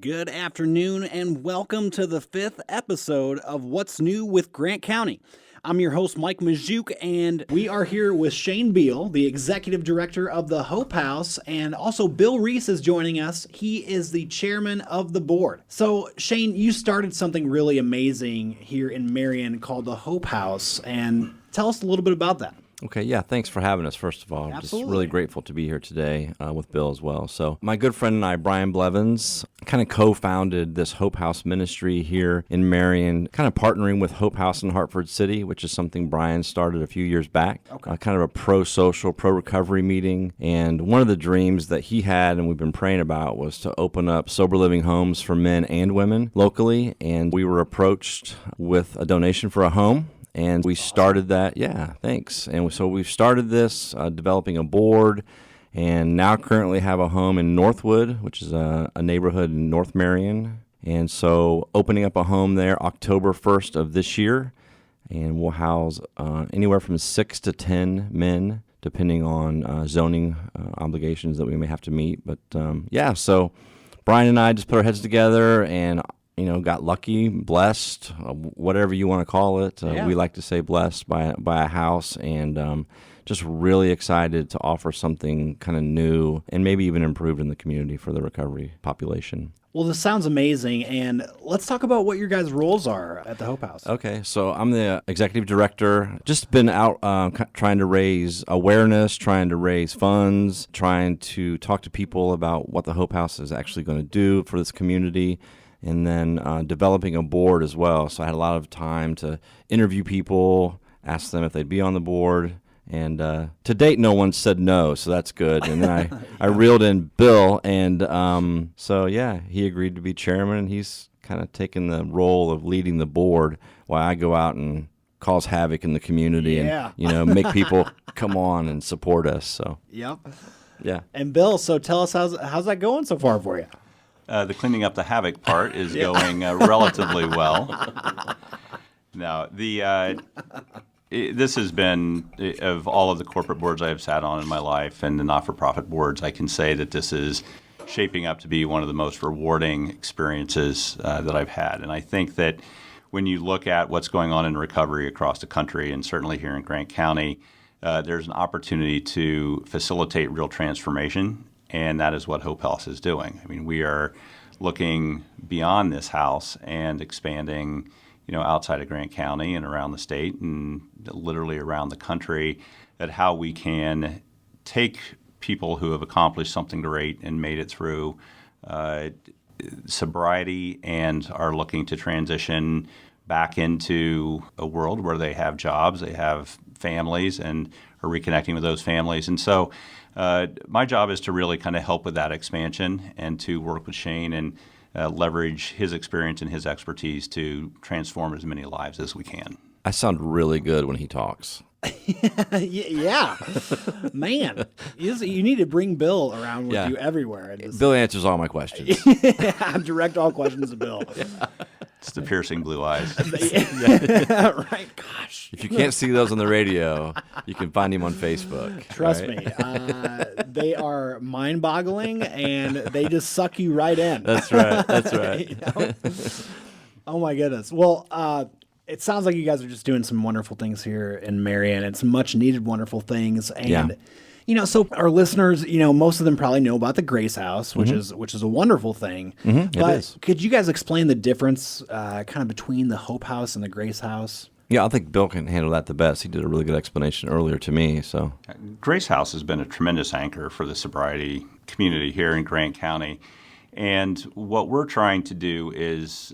Good afternoon and welcome to the 5th episode of What's New with Grant County. I'm your host, Mike Majuk, and we are here with Shane Beal, the Executive Director of the Hope House, and also Bill Reece is joining us. He is the Chairman of the Board. So, Shane, you started something really amazing here in Marion called the Hope House, and tell us a little bit about that. Okay, yeah, thanks for having us, first of all. I'm Absolutely. just really grateful to be here today with Bill as well. So my good friend and I, Brian Blevins, kind of co-founded this Hope House ministry here in Marion, kind of partnering with Hope House in Hartford City, which is something Brian started a few years back, kind of a pro-social, pro-recovery meeting. And one of the dreams that he had and we've been praying about was to open up sober living homes for men and women locally. And we were approached with a donation for a home. And we started that, yeah, thanks. And so we've started this, developing a board, and now currently have a home in Northwood, which is a neighborhood in North Marion. And so opening up a home there October 1st of this year, and we'll house anywhere from 6 to 10 men, depending on zoning obligations that we may have to meet. But yeah, so Brian and I just put our heads together and got lucky, blessed, whatever you want to call it. We like to say blessed by a house, and just really excited to offer something kind of new and maybe even improved in the community for the recovery population. Well, this sounds amazing, and let's talk about what your guys' roles are at the Hope House. Okay, so I'm the executive director. Just been out trying to raise awareness, trying to raise funds, trying to talk to people about what the Hope House is actually going to do for this community, and then developing a board as well. So I had a lot of time to interview people, ask them if they'd be on the board, and to date, no one said no, so that's good. And then I reeled in Bill, and so yeah, he agreed to be chairman, and he's kind of taken the role of leading the board while I go out and cause havoc in the community and make people come on and support us. So Yep. Yeah. And Bill, so tell us how's that going so far for you? The cleaning up the havoc part is going relatively well. Now, this has been, of all of the corporate boards I have sat on in my life and the not-for-profit boards, I can say that this is shaping up to be one of the most rewarding experiences that I've had. And I think that when you look at what's going on in recovery across the country, and certainly here in Grant County, there's an opportunity to facilitate real transformation. And that is what Hope House is doing. I mean, we are looking beyond this house and expanding, outside of Grant County and around the state and literally around the country at how we can take people who have accomplished something great and made it through sobriety and are looking to transition back into a world where they have jobs, they have families, and are reconnecting with those families. And so my job is to really kind of help with that expansion and to work with Shane and leverage his experience and his expertise to transform as many lives as we can. I sound really good when he talks. Yeah. Man, you need to bring Bill around with you everywhere. Bill answers all my questions. Direct all questions to Bill. It's the piercing blue eyes. Right? Gosh. If you can't see those on the radio, you can find him on Facebook. Trust me. They are mind-boggling, and they just suck you right in. That's right. Oh, my goodness. Well, it sounds like you guys are just doing some wonderful things here in Marion, and some much-needed wonderful things. And so our listeners, most of them probably know about the Grace House, which is a wonderful thing. But could you guys explain the difference kind of between the Hope House and the Grace House? Yeah, I think Bill can handle that the best. He did a really good explanation earlier to me. So Grace House has been a tremendous anchor for the sobriety community here in Grant County. And what we're trying to do is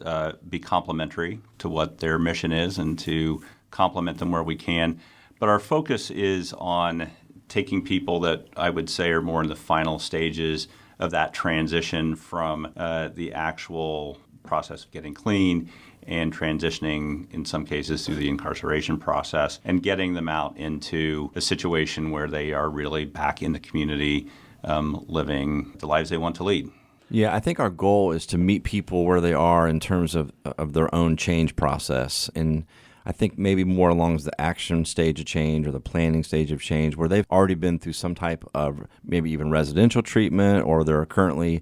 be complementary to what their mission is and to complement them where we can. But our focus is on taking people that I would say are more in the final stages of that transition from the actual process of getting clean and transitioning, in some cases, through the incarceration process and getting them out into a situation where they are really back in the community, living the lives they want to lead. Yeah, I think our goal is to meet people where they are in terms of their own change process. And I think maybe more along the action stage of change or the planning stage of change, where they've already been through some type of maybe even residential treatment, or they're currently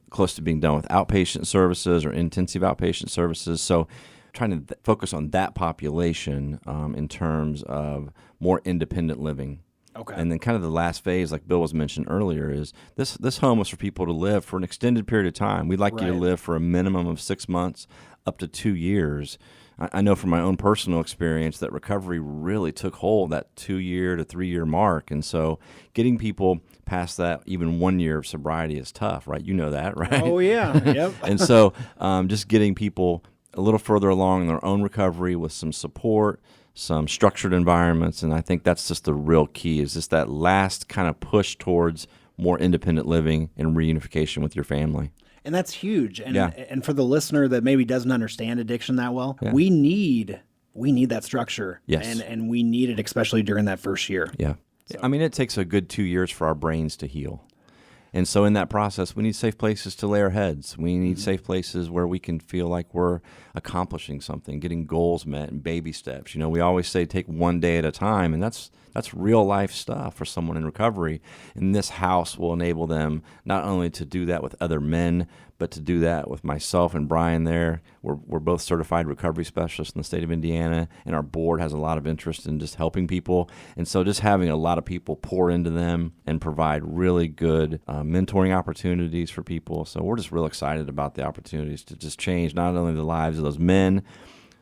close to being done with outpatient services or intensive outpatient services. So trying to focus on that population in terms of more independent living. Okay. And then kind of the last phase, like Bill was mentioned earlier, is this home is for people to live for an extended period of time. We'd like you to Right. live for a minimum of 6 months up to 2 years. I know from my own personal experience that recovery really took hold that 2 year to 3 year mark. And so getting people past that, even 1 year of sobriety is tough, right? You know that, right? Oh, yeah. Yep. And so just getting people a little further along in their own recovery with some support, some structured environments. And I think that's just the real key, is just that last kind of push towards more independent living and reunification with your family. And that's huge. And Yeah. and for the listener that maybe doesn't understand addiction that well, Yeah. we need that structure. Yes. And we need it especially during that first year. Yeah. I mean, it takes a good 2 years for our brains to heal. And so in that process, we need safe places to lay our heads. We need safe places where we can feel like we're accomplishing something, getting goals met and baby steps. You know, we always say take one day at a time, and that's real life stuff for someone in recovery. And this house will enable them not only to do that with other men, but to do that with myself and Brian there. We're both certified recovery specialists in the state of Indiana, and our board has a lot of interest in just helping people. And so just having a lot of people pour into them and provide really good mentoring opportunities for people. So we're just real excited about the opportunities to just change not only the lives of those men,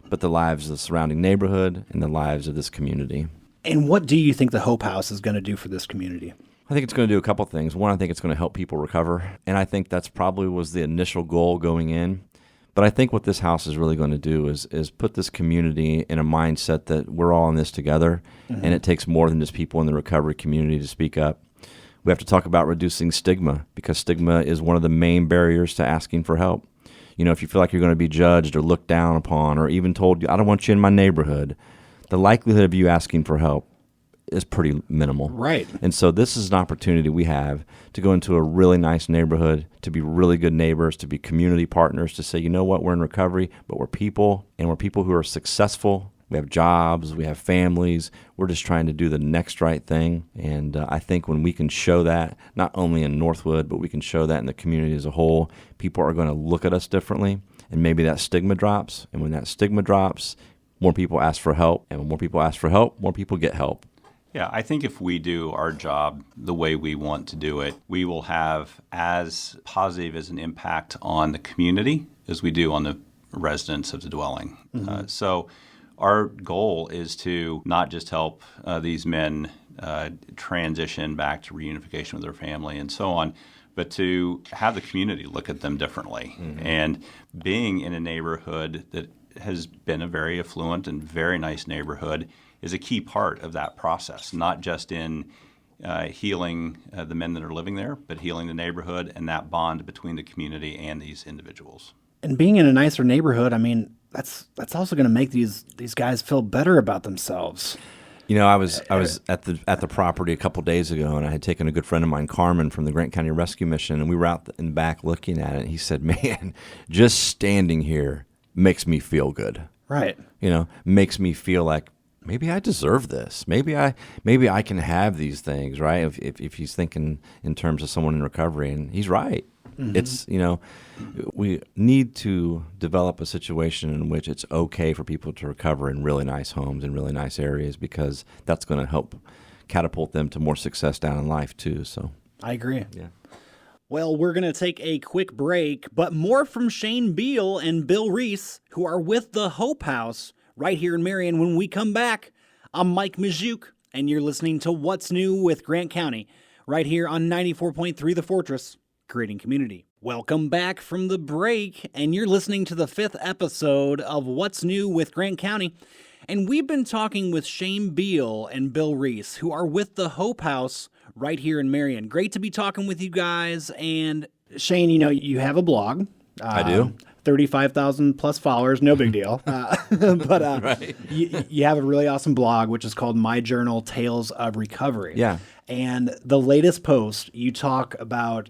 but the lives of the surrounding neighborhood and the lives of this community. And what do you think the Hope House is going to do for this community? I think it's going to do a couple things. One, I think it's going to help people recover, and I think that's probably was the initial goal going in. But I think what this house is really going to do is put this community in a mindset that we're all in this together, and it takes more than just people in the recovery community to speak up. We have to talk about reducing stigma, because stigma is one of the main barriers to asking for help. You know, if you feel like you're going to be judged or looked down upon or even told, I don't want you in my neighborhood, the likelihood of you asking for help is pretty minimal. Right. And so this is an opportunity we have to go into a really nice neighborhood, to be really good neighbors, to be community partners, to say, you know what, we're in recovery, but we're people, and we're people who are successful. We have jobs, we have families. We're just trying to do the next right thing. And I think when we can show that, not only in Northwood, but we can show that in the community as a whole, people are going to look at us differently, and maybe that stigma drops. And when that stigma drops, more people ask for help. And when more people ask for help, more people get help. Yeah, I think if we do our job the way we want to do it, we will have as positive as an impact on the community as we do on the residents of the dwelling. So our goal is to not just help these men transition back to reunification with their family and so on, but to have the community look at them differently. And being in a neighborhood that has been a very affluent and very nice neighborhood is a key part of that process, not just in healing the men that are living there, but healing the neighborhood and that bond between the community and these individuals. And being in a nicer neighborhood, I mean, that's also going to make these guys feel better about themselves. You know, I was at the property a couple days ago, and I had taken a good friend of mine, Carmen, from the Grant County Rescue Mission, and we were out in the back looking at it. And he said, "Man, just standing here makes me feel good. Right. You know, makes me feel like maybe I deserve this. Maybe I can have these things." Right? If he's thinking in terms of someone in recovery, and he's right. It's, you know, we need to develop a situation in which it's okay for people to recover in really nice homes in really nice areas, because that's going to help catapult them to more success down in life too. So I agree. yeah. Well, we're going to take a quick break, but more from Shane Beal and Bill Reece, who are with the Hope House right here in Marion. When we come back, I'm Mike Majuk, and you're listening to What's New with Grant County, right here on 94.3 The Fortress, creating community. Welcome back from the break, and you're listening to the 5th episode of What's New with Grant County. And we've been talking with Shane Beal and Bill Reece, who are with the Hope House right here in Marion. Great to be talking with you guys. And Shane, you know, you have a blog. I do. 35,000 plus followers, no big deal. But Right. you have a really awesome blog, which is called My Journal Tales of Recovery. Yeah. And the latest post, you talk about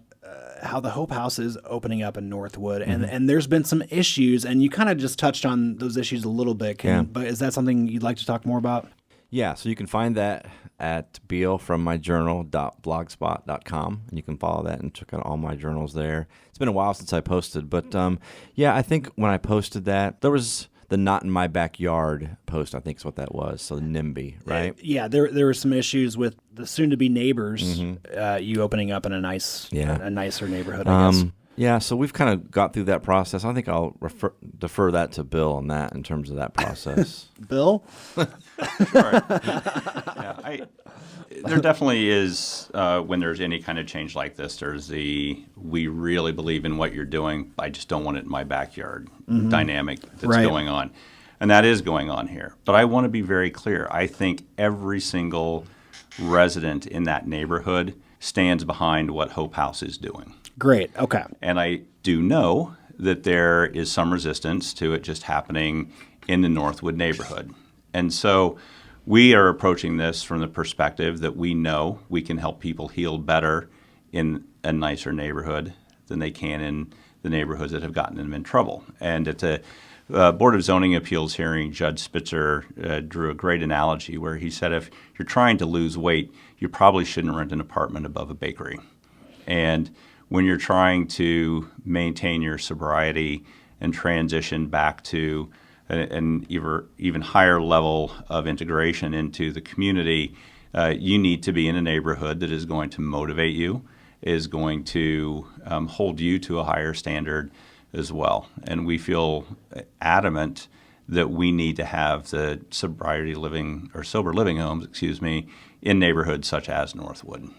how the Hope House is opening up in Northwood, and there's been some issues, and you kind of just touched on those issues a little bit. But is that something you'd like to talk more about? Yeah, so you can find that at bealfrommyjournal.blogspot.com, and you can follow that and check out all my journals there. It's been a while since I posted, but I think when I posted that, there was the Not in My Backyard post, I think is what that was, so NIMBY, right? Yeah, there were some issues with the soon-to-be neighbors, you opening up in a nicer neighborhood, I guess. Yeah, so we've kind of got through that process. I think I'll defer that to Bill on that in terms of that process. Bill? Sure. There definitely is, when there's any kind of change like this, there's we really believe in what you're doing, I just don't want it in my backyard dynamic that's going on. And that is going on here. But I want to be very clear. I think every single resident in that neighborhood stands behind what Hope House is doing. Great. Okay. And I do know that there is some resistance to it just happening in the Northwood neighborhood. And so we are approaching this from the perspective that we know we can help people heal better in a nicer neighborhood than they can in the neighborhoods that have gotten them in trouble. And at the Board of Zoning Appeals hearing, Judge Spitzer drew a great analogy where he said if you're trying to lose weight, you probably shouldn't rent an apartment above a bakery. And when you're trying to maintain your sobriety and transition back to an even higher level of integration into the community, you need to be in a neighborhood that is going to motivate you, is going to hold you to a higher standard as well. And we feel adamant that we need to have the sober living homes, in neighborhoods such as Northwood.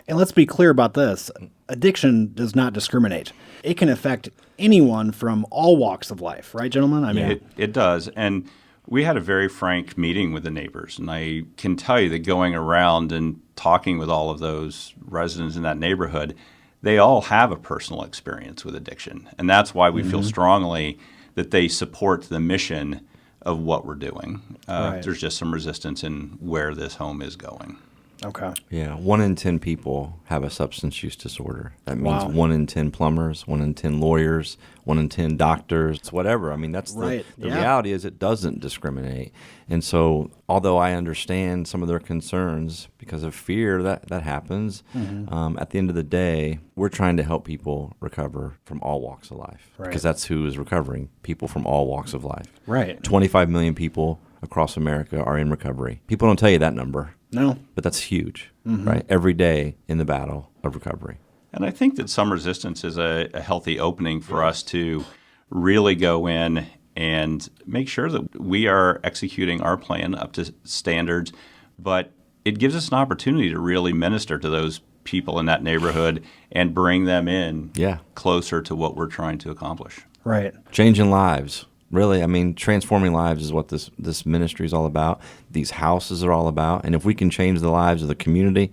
And let's be clear about this. Addiction does not discriminate. It can affect anyone from all walks of life, right, gentlemen? I mean, it does. And we had a very frank meeting with the neighbors. And I can tell you that going around and talking with all of those residents in that neighborhood, they all have a personal experience with addiction. And that's why we feel strongly that they support the mission of what we're doing. There's just some resistance in where this home is going. Okay. Yeah, 1 in 10 people have a substance use disorder. That means 1 in 10 plumbers, 1 in 10 lawyers, 1 in 10 doctors, whatever. I mean, that's the reality is it doesn't discriminate. And so, although I understand some of their concerns because of fear that happens, at the end of the day, we're trying to help people recover from all walks of life. Because that's who is recovering, people from all walks of life. Right. 25 million people across America are in recovery. People don't tell you that number. No. But that's huge, right? Every day in the battle of recovery. And I think that some resistance is a healthy opening for us to really go in and make sure that we are executing our plan up to standards, but it gives us an opportunity to really minister to those people in that neighborhood and bring them in closer to what we're trying to accomplish. Right. Changing lives. Really, I mean, transforming lives is what this ministry is all about. These houses are all about. And if we can change the lives of the community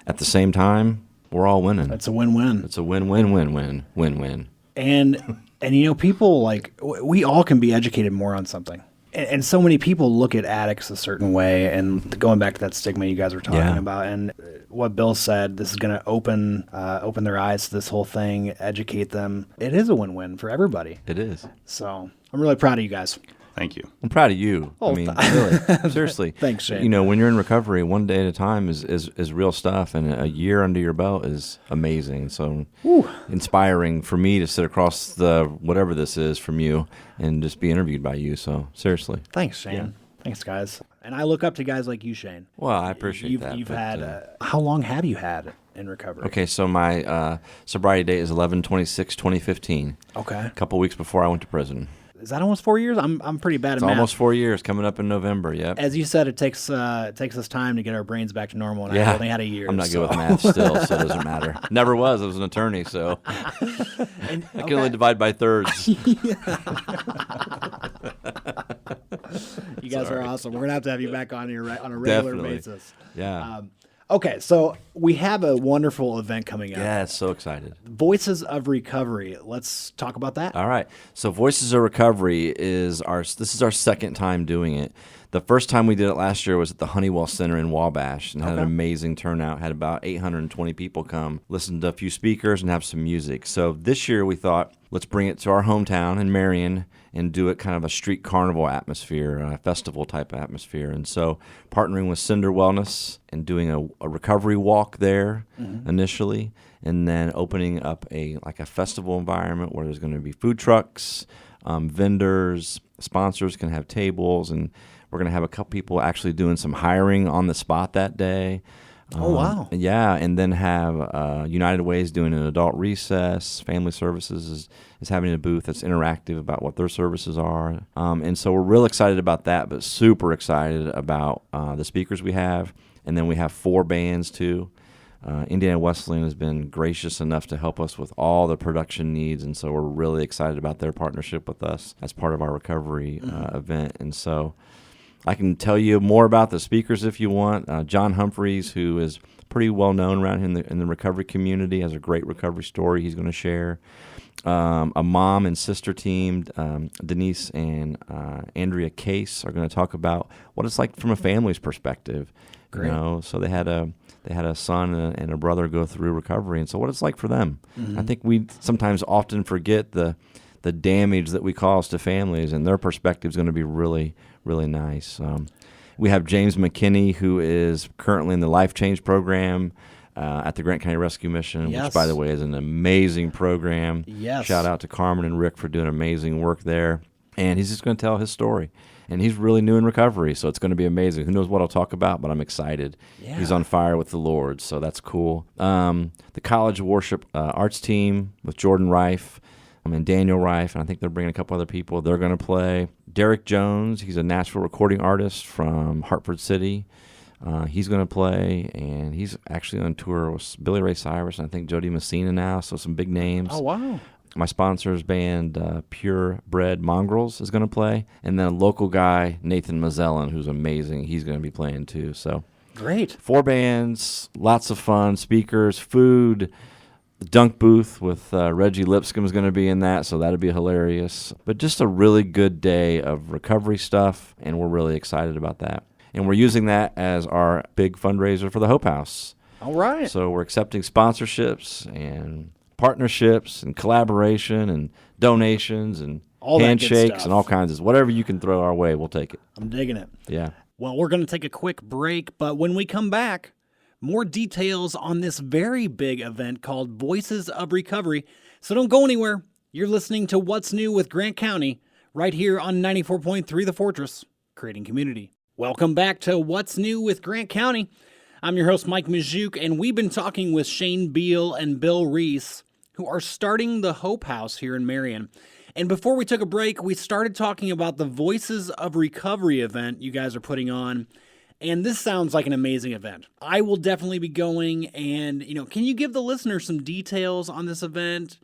at the same time, we're all winning. It's a win-win. It's a win-win-win-win-win-win. And people, we all can be educated more on something. And so many people look at addicts a certain way, and going back to that stigma you guys were talking about, and what Bill said, this is going to open their eyes to this whole thing, educate them. It is a win-win for everybody. It is. So I'm really proud of you guys. Thank you. I'm proud of you. I mean, really, seriously. Thanks, Shane. When you're in recovery, one day at a time is real stuff, and a year under your belt is amazing. So inspiring for me to sit across the whatever this is from you and just be interviewed by you. So seriously. Thanks, Shane. Yeah. Thanks, guys. And I look up to guys like you, Shane. Well, I appreciate that. You've had how long have you had in recovery? Okay, so my sobriety date is 11/26/2015. Okay. A couple weeks before I went to prison. Is that almost 4 years? I'm pretty bad at math. Almost 4 years, coming up in November. Yep. As you said, it takes us time to get our brains back to normal, and I only had a year. I'm not good with math still, so it doesn't matter. Never was. I was an attorney, so I can only divide by thirds. You guys are awesome. We're gonna have you back on here on a regular basis. Yeah. Okay, so we have a wonderful event coming up. Yeah, so excited. Voices of Recovery. Let's talk about that. All right. So Voices of Recovery is our second time doing it. The first time we did it last year was at the Honeywell Center in Wabash and had an amazing turnout. Had about 820 people come, listen to a few speakers, and have some music. So this year we thought, let's bring it to our hometown in Marion and do it kind of a street carnival atmosphere, a festival type atmosphere. And so partnering with Cinder Wellness and doing a recovery walk there initially, and then opening up a festival environment where there's going to be food trucks, vendors, sponsors can have tables, and we're going to have a couple people actually doing some hiring on the spot that day. Oh, wow. Yeah, and then have United Way's doing an adult recess. Family Services is having a booth that's interactive about what their services are. And so we're real excited about that, but super excited about the speakers we have. And then we have 4 bands, too. Indiana Wesleyan has been gracious enough to help us with all the production needs, and so we're really excited about their partnership with us as part of our recovery event. And so I can tell you more about the speakers if you want. John Humphreys, who is pretty well known around in the recovery community, has a great recovery story he's going to share. A mom and sister team, Denise and Andrea Case, are going to talk about what it's like from a family's perspective. Great. You know, so they had a son and a brother go through recovery, and so what it's like for them. I think we sometimes often forget the damage that we cause to families, and their perspective is going to be really, really nice. We have James McKinney, who is currently in the Life Change program at the Grant County Rescue Mission, which, by the way, is an amazing program. Yes. Shout out to Carmen and Rick for doing amazing work there. And he's just going to tell his story. And he's really new in recovery, so it's going to be amazing. Who knows what I'll talk about, but I'm excited. Yeah. He's on fire with the Lord, so that's cool. The College of Worship Arts team with Jordan Rife and Daniel Rife, and I think they're bringing a couple other people. They're going to play. Derek Jones, he's a Nashville recording artist from Hartford City. He's going to play, and he's actually on tour with Billy Ray Cyrus and I think Jody Messina now, so some big names. Oh, wow. My sponsor's band, Pure Bred Mongrels, is going to play. And then a local guy, Nathan Mazellan, who's amazing. He's going to be playing too. So great. 4 bands, lots of fun, speakers, food. The dunk booth with Reggie Lipscomb is going to be in that, so that'll be hilarious. But just a really good day of recovery stuff, and we're really excited about that. And we're using that as our big fundraiser for the Hope House. All right. So we're accepting sponsorships and partnerships and collaboration and donations and all handshakes and all kinds of whatever you can throw our way, we'll take it. I'm digging it. Yeah. Well, we're going to take a quick break, but when we come back, more details on this very big event called Voices of Recovery. So don't go anywhere. You're listening to What's New with Grant County right here on 94.3 The Fortress, creating community. Welcome back to What's New with Grant County. I'm your host, Mike Majuk, and we've been talking with Shane Beal and Bill Reece, who are starting the Hope House here in Marion. And before we took a break, we started talking about the Voices of Recovery event you guys are putting on. And this sounds like an amazing event. I will definitely be going. And, can you give the listener some details on this event,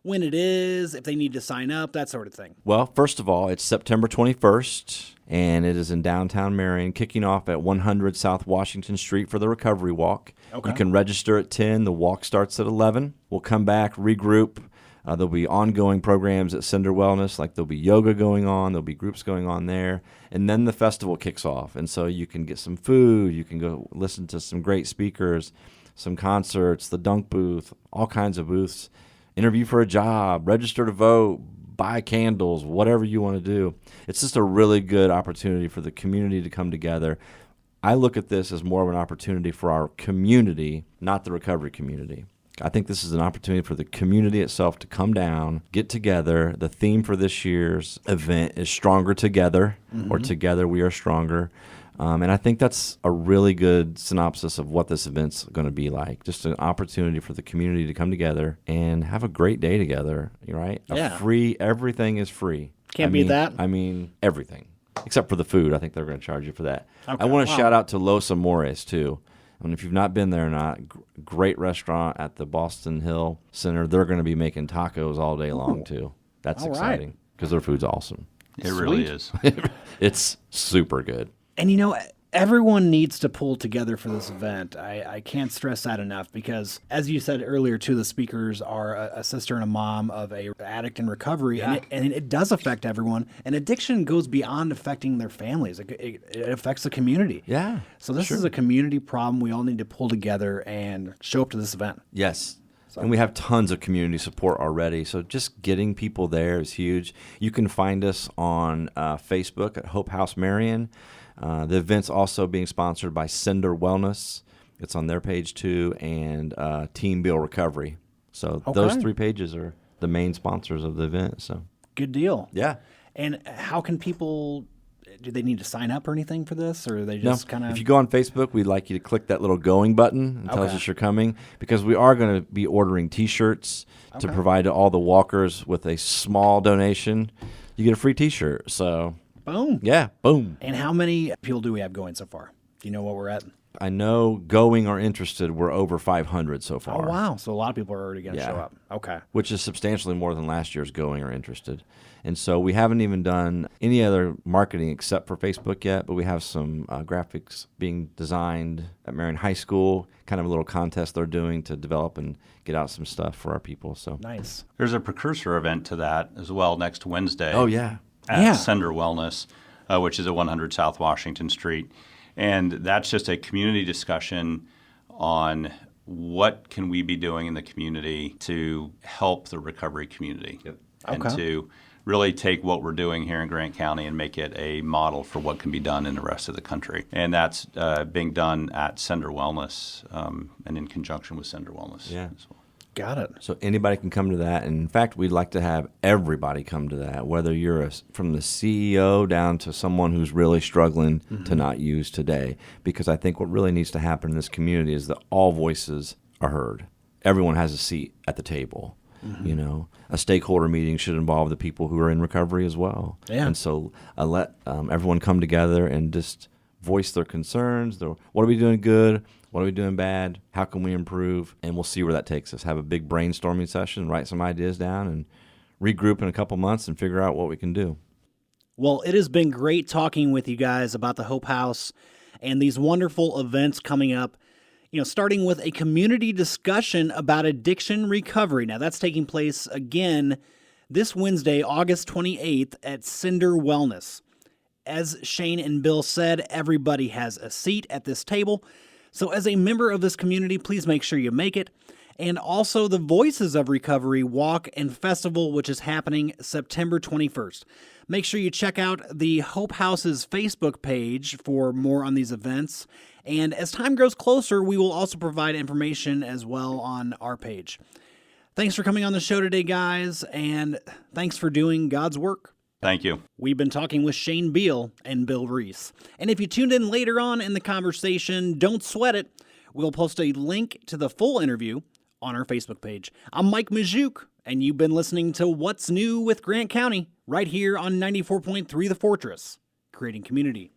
when it is, if they need to sign up, that sort of thing? Well, first of all, it's September 21st, and it is in downtown Marion, kicking off at 100 South Washington Street for the Recovery Walk. Okay. You can register at 10. The walk starts at 11. We'll come back, regroup. There'll be ongoing programs at Cinder Wellness, like there'll be yoga going on, there'll be groups going on there, and then the festival kicks off. And so you can get some food, you can go listen to some great speakers, some concerts, the dunk booth, all kinds of booths, interview for a job, register to vote, buy candles, whatever you want to do. It's just a really good opportunity for the community to come together. I look at this as more of an opportunity for our community, not the recovery community. I think this is an opportunity for the community itself to come down, get together. The theme for this year's event is Stronger Together, or Together We Are Stronger. And I think that's a really good synopsis of what this event's going to be like. Just an opportunity for the community to come together and have a great day together, right? Yeah. Everything is free. Can't beat that. I mean, everything. Except for the food. I think they're going to charge you for that. Okay. I want to shout out to Los Amores, too. And if you've not been there or not, great restaurant at the Boston Hill Center. They're going to be making tacos all day long, too. That's exciting because their food's awesome. It really is. It's super good. And Everyone needs to pull together for this event. I can't stress that enough because, as you said earlier, too, the speakers are a sister and a mom of a addict in recovery, and it does affect everyone. And addiction goes beyond affecting their families; it affects the community. Yeah. So this is a community problem. We all need to pull together and show up to this event. Yes. And we have tons of community support already. So just getting people there is huge. You can find us on Facebook at Hope House Marion. The event's also being sponsored by Cinder Wellness. It's on their page too, and Team Beal Recovery. So those 3 pages are the main sponsors of the event. So good deal. Yeah. And how can people? Do they need to sign up or anything for this, or are they just kind of? If you go on Facebook, we'd like you to click that little going button and tells us you're coming, because we are going to be ordering T-shirts to provide to all the walkers with a small donation. You get a free T-shirt. So boom. Yeah, boom. And how many people do we have going so far? Do you know what we're at? I know going or interested, we're over 500 so far. Oh, wow. So a lot of people are already going to show up. Okay. Which is substantially more than last year's going or interested. And so we haven't even done any other marketing except for Facebook yet, but we have some graphics being designed at Marion High School, kind of a little contest they're doing to develop and get out some stuff for our people. So nice. There's a precursor event to that as well next Wednesday. Oh, yeah. At Cinder Wellness, which is at 100 South Washington Street. And that's just a community discussion on what can we be doing in the community to help the recovery community. And to really take what we're doing here in Grant County and make it a model for what can be done in the rest of the country. And that's being done at Cinder Wellness and in conjunction with Cinder Wellness as well. Got it. So anybody can come to that. And in fact, we'd like to have everybody come to that, whether you're from the CEO down to someone who's really struggling to not use today. Because I think what really needs to happen in this community is that all voices are heard. Everyone has a seat at the table. You know, a stakeholder meeting should involve the people who are in recovery as well. Yeah. And so let everyone come together and just voice their concerns. What are we doing good? What are we doing bad? How can we improve? And we'll see where that takes us. Have a big brainstorming session, write some ideas down, and regroup in a couple months and figure out what we can do. Well, it has been great talking with you guys about the Hope House and these wonderful events coming up. You know, starting with a community discussion about addiction recovery. Now, that's taking place again this Wednesday, August 28th at Cinder Wellness. As Shane and Bill said, everybody has a seat at this table. So as a member of this community, please make sure you make it. And also the Voices of Recovery Walk and Festival, which is happening September 21st. Make sure you check out the Hope House's Facebook page for more on these events. And as time grows closer, we will also provide information as well on our page. Thanks for coming on the show today, guys, and thanks for doing God's work. Thank you. We've been talking with Shane Beal and Bill Reece. And if you tuned in later on in the conversation, don't sweat it. We'll post a link to the full interview on our Facebook page. I'm Mike Majuk, and you've been listening to What's New with Grant County, right here on 94.3 The Fortress, creating community.